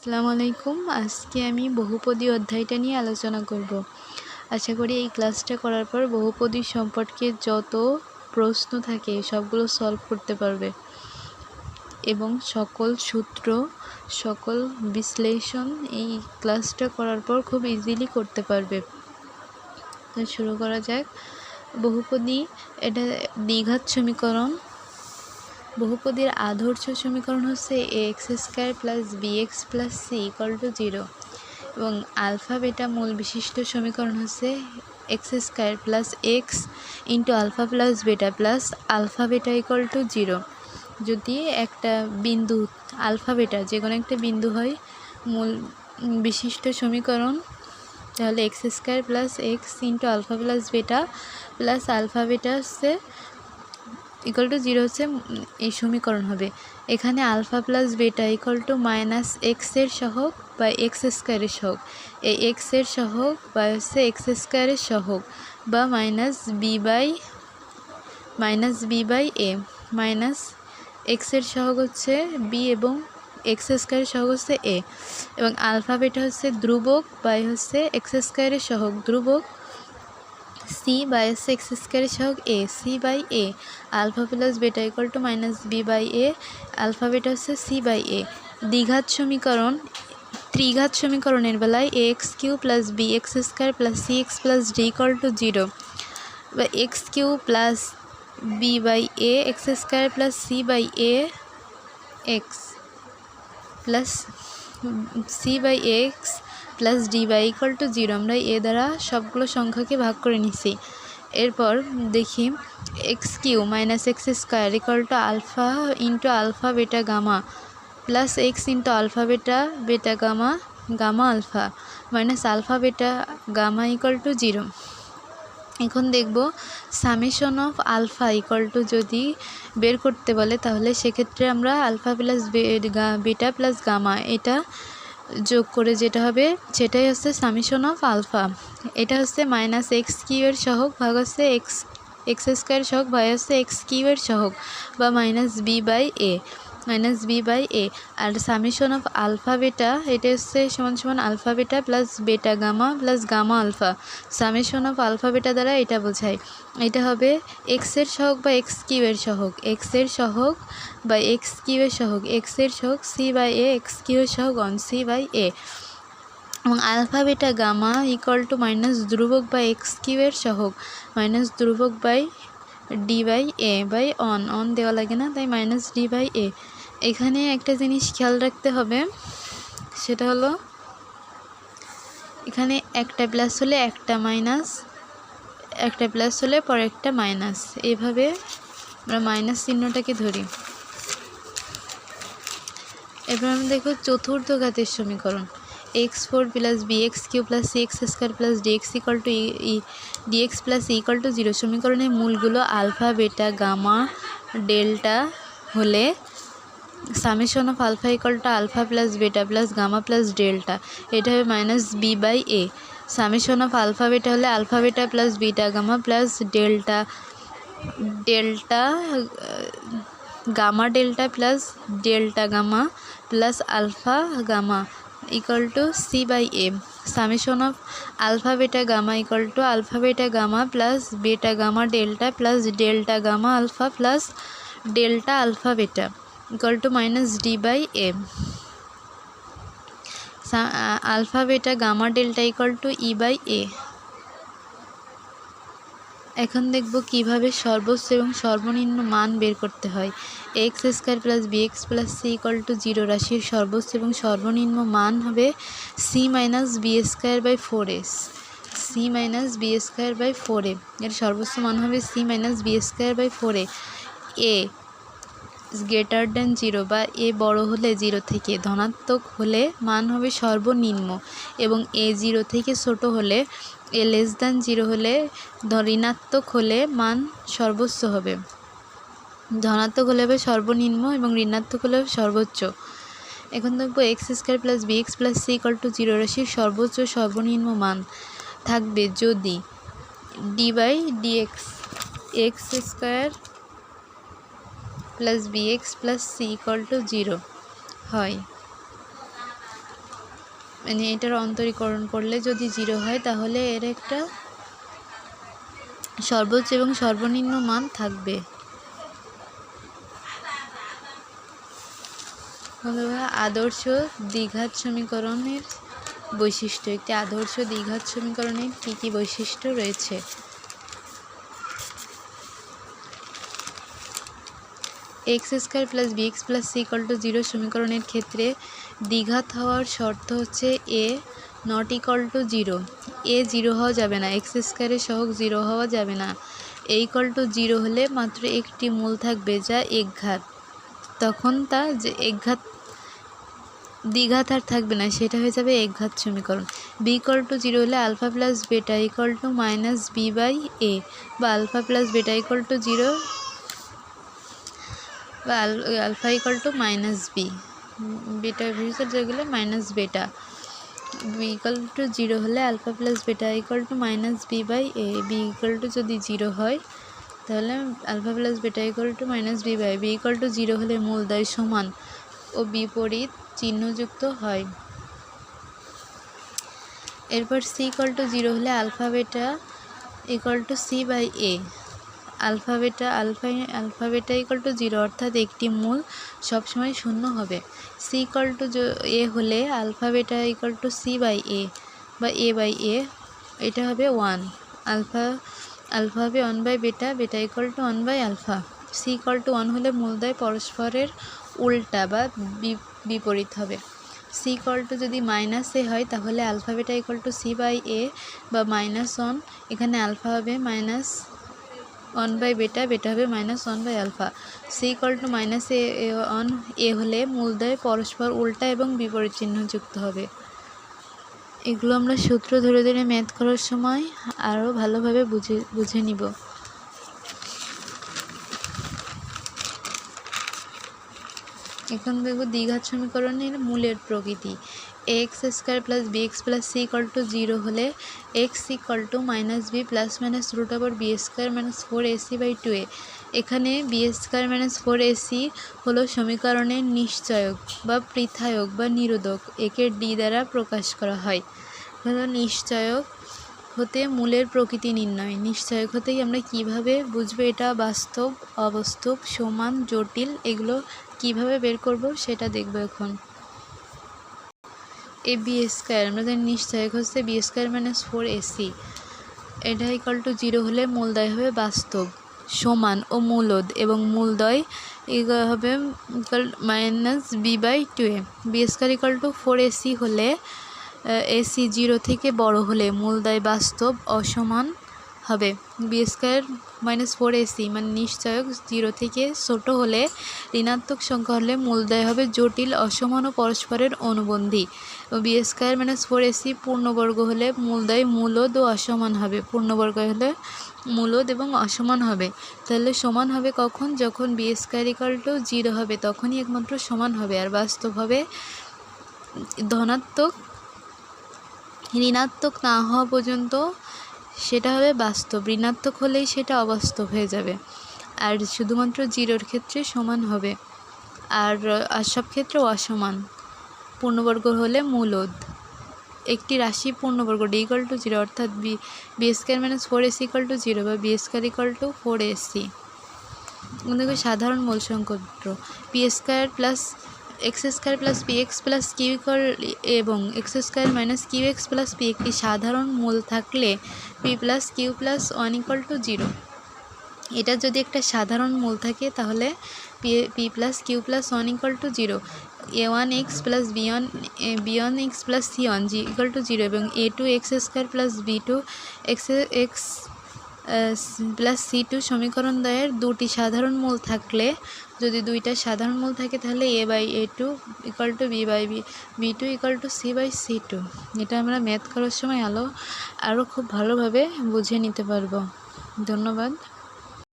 আসসালামু আলাইকুম। আজকে আমি বহুপদী অধ্যায়টা নিয়ে আলোচনা করব। আশা করি এই ক্লাসটা করার পর বহুপদী সম্পর্কে যত প্রশ্ন থাকে সবগুলো সলভ করতে পারবে এবং সকল সূত্র, সকল বিশ্লেষণ এই ক্লাসটা করার পর খুব ইজিলি করতে পারবে। তো শুরু করা যাক। বহুপদী এটা দ্বিঘাত সমীকরণ। বহুপদীর আদর্শ সমীকরণ হচ্ছে ax² + bx + c = 0 এবং আলফা বেটা মূল বিশিষ্ট সমীকরণ হচ্ছে x² + x * আলফা + বেটা + আলফা বেটা = 0। যদি একটা বিন্দু আলফা বেটা যে কোনো একটা বিন্দু হয় মূল বিশিষ্ট সমীকরণ, তাহলে x² + x * আলফা + বেটা + আলফা বেটা হচ্ছে =0 হচ্ছে এই সমীকরণ হবে। এখানে আলফা প্লাস বেটা -x এর সহগ বা x² এর সহগ, এই x এর সহগ বা হচ্ছে x² এর সহগ বা -b/a x এর সহগ হচ্ছে b এবং x² এর সহগ হচ্ছে a এবং আলফা বেটা হচ্ছে ধ্রুবক বা হচ্ছে x² এর সহগ ধ্রুবক c/x² এর সহগ a c/a আলফা প্লাস বেটা -b/a আলফা বেটা হচ্ছে c/a। দ্বিঘাত সমীকরণ ত্রিঘাত সমীকরণের বেলায় ax³ + bx² + cx + d = 0 বা x³ + b/a x² + c/a x + c/x + d/y = 0। আমরা এ দ্বারা সবগুলো সংখ্যাকে ভাগ করে নিছি। এরপর দেখি x³ - x² alpha alpha beta gamma plus x alpha beta beta gamma gamma alpha alpha beta gamma = 0। এখন দেখব সামেশন অফ আলফা যদি বের করতে বলে তাহলে সেক্ষেত্রে আমরা alpha plus beta plus gamma এটা যোগ করে যেটা হবে সেটাই হচ্ছে সামেশন অফ আলফা। এটা হচ্ছে -x³ এর সহগ ভাগ হচ্ছে x² সহগ ভাগ হচ্ছে x³ এর সহগ বা -b/a R summation of alpha বেটা এটা হচ্ছে সমান alpha beta plus beta gamma plus gamma alpha. Summation of alpha beta দ্বারা এটা বোঝায়। এটা হবে x এর সহগ বা x³ এর সহগ x এর সহগ বা x³ এর সহগ x এর সহগ c/a x³ এর সহগ c/a এবং আলফা বেটা গামা = ধ্রুবক বা x³ এর সহগ ধ্রুবক বাই d/a দেওয়া লাগে না, তাই -d/a। এখানে একটা জিনিস খেয়াল রাখতে হবে, সেটা হলো এখানে একটা প্লাস হলে একটা মাইনাস, একটা প্লাস হলে পরে একটা মাইনাস, এইভাবে আমরা মাইনাস চিহ্নটাকে ধরি। এবার আমরা দেখো চতুর্থ ঘাতের সমীকরণ x4 + bx³ + cx² + dx + e = 0। সমীকরণের মূলগুলো আলফা বেটা গামা ডেল্টা হলে summation of alpha alpha plus beta plus gamma plus delta, এটা হবে -b/a। সামেশন অফ আলফা বেটা হলে alpha beta plus beta gamma plus delta gamma delta plus delta gamma plus alpha gamma = c/a। Summation of alpha beta gamma alpha beta gamma plus beta gamma delta plus delta gamma alpha plus delta alpha beta -d/a। Alpha beta gamma delta e/a। এখন দেখব কিভাবে সর্বোচ্চ এবং সর্বনিম্ন মান বের করতে হয়। ax² + bx + c = 0 রাশির সর্বোচ্চ এবং সর্বনিম্ন মান হবে c - b²/4a c - b²/4a এর সর্বোচ্চ মান হবে c - b²/4a। a > 0 বা a বড় হলে 0 থেকে ধনাত্মক হলে মান হবে সর্বনিম্ন এবং a 0 থেকে ছোট হলে a <0 হলে ঋণাত্মক হলে মান সর্বোচ্চ হবে। ধনাত্মক হলে হবে সর্বনিম্ন এবং ঋণাত্মক হলে হবে সর্বোচ্চ। এখন দেখব x² + bx + c = 0 রাশির সর্বোচ্চ সর্বনিম্ন মান থাকবে যদি d/dx x² + bx + c = 0 হয়। মানে এটার অন্তরীকরণ করলে যদি 0 হয় তাহলে এর একটা সর্বোচ্চ এবং সর্বনিম্ন মান থাকবে। আদর্শ দ্বিঘাত সমীকরণের বৈশিষ্ট্য। একটি আদর্শ দ্বিঘাত সমীকরণের কী কী বৈশিষ্ট্য রয়েছে? x² + bx + c = 0 সমীকরণের ক্ষেত্রে দ্বিঘাত হওয়ার শর্ত হচ্ছে a ≠ 0। a 0 হওয়া যাবে না, x² এর সহগ 0 হওয়া যাবে না। a = 0 হলে মাত্র একটি মূল থাকবে যা একঘাত, তখন তা যে একঘাত দ্বিঘাত আর থাকবে না, সেটা হয়ে যাবে একঘাত সমীকরণ। b = 0 হলে α + β = -b/a বা α + β = 0 বা আলফা -b, বেটা ভেরিয়েবল যেগুলো -বেটা। b = 0 হলে α + β = -b/a, b যদি 0 হয় তাহলে α + β -b/a। b 0 হলে মূলদ্বয় সমান ও বিপরীত চিহ্নযুক্ত হয়। এরপর c = 0 হলে α β = c/a, আলফা বেটা 0 অর্থাৎ একটি মূল সবসময় শূন্য হবে। c = a হলে α β = c/a বা a/a, এটা হবে 1। আলফা হবে 1/β, β = 1/α। c = 1 হলে মূলদ্বয় পরস্পরের উল্টা বা বিপরীত হবে। c যদি -a হয় তাহলে α β = c/a বা -1, এখানে আলফা হবে -1/β, বেটা হবে -1/α। c -a হলে মূলদ্বয় পরস্পর উল্টা এবং বিপরীত চিহ্নযুক্ত হবে। এগুলো আমরা সূত্র ধরে ধরে ম্যাথ করার সময় আরও ভালোভাবে বুঝে নিব। এখন দেখব দ্বিঘাত সমীকরণের মূলের প্রকৃতি। ax² + bx + c = 0 হলে x = -b ± b² - 4ac/2a। এখানে b² - 4ac হলো সমীকরণের নিশ্চয়ক বা পৃথায়ক বা নিরোধক, একে d দ্বারা প্রকাশ করা হয়। নিশ্চয়ক হতে মূলের প্রকৃতি নির্ণয়। নিশ্চয়ক হতেই আমরা কিভাবে বুঝবো এটা বাস্তব, অবাস্তব, সমান, জটিল, এগুলো কিভাবে বের করব সেটা দেখব এখন। ab² আমাদের নিশ্চয়ক হচ্ছে b² - 4ac, এটা = 0 হলে মূলদ্বয় হবে বাস্তব, সমান ও মূলদ, এবং মূলদ্বয় হবে -b/2a। b² = 4ac হলে ac 0 থেকে বড় হলে মূলদ্বয় বাস্তব অসমান হবে। b² - 4ac মানে নিশ্চয়ক 0 থেকে ছোট হলে ঋণাত্মক সংখ্যা হলে মূলদ্বয় হবে জটিল, অসমান ও পরস্পরের অনুবন্ধী। b² - 4ac পূর্ণবর্গ হলে মূলদ্বয় মূলদ ও অসমান হবে। পূর্ণবর্গ হলে মূলদ এবং অসমান হবে। তাহলে সমান হবে কখন? যখন b² = 0 হবে তখনই একমাত্র সমান হবে, আর বাস্তব হবে ধনাত্মক, ঋণাত্মক না হওয়া পর্যন্ত সেটা হবে বাস্তব, ঋণাত্মক হলেই সেটা অবাস্তব হয়ে যাবে। আর শুধুমাত্র 0-র ক্ষেত্রে সমান হবে, আর সব ক্ষেত্রে অসমান। পূর্ণবর্গ হলে মূলদ। একটি রাশি পূর্ণবর্গ d = 0 অর্থাৎ b² - 4ac = 0 বা b² = 4ac। দেখো সাধারণ মূল সংখ্যা p² + x² + px + q এবং x² - qx + p একটি সাধারণ মূল থাকলে p + q + 1 = 0। এটা যদি একটা সাধারণ মূল থাকে তাহলে p + q + 1 = 0। a1x + b1x + c1 = 0 এবং a2x² + b2x + c2 সমীকরণ দ্বয়ের দুটি সাধারণ মূল থাকলে, যদি দুইটা সাধারণ মূল থাকে তাহলে a/a2 = b/b2 = c/c2। এটা আমরা ম্যাথ করার সময় আরও খুব ভালোভাবে বুঝে নিতে পারবো। ধন্যবাদ।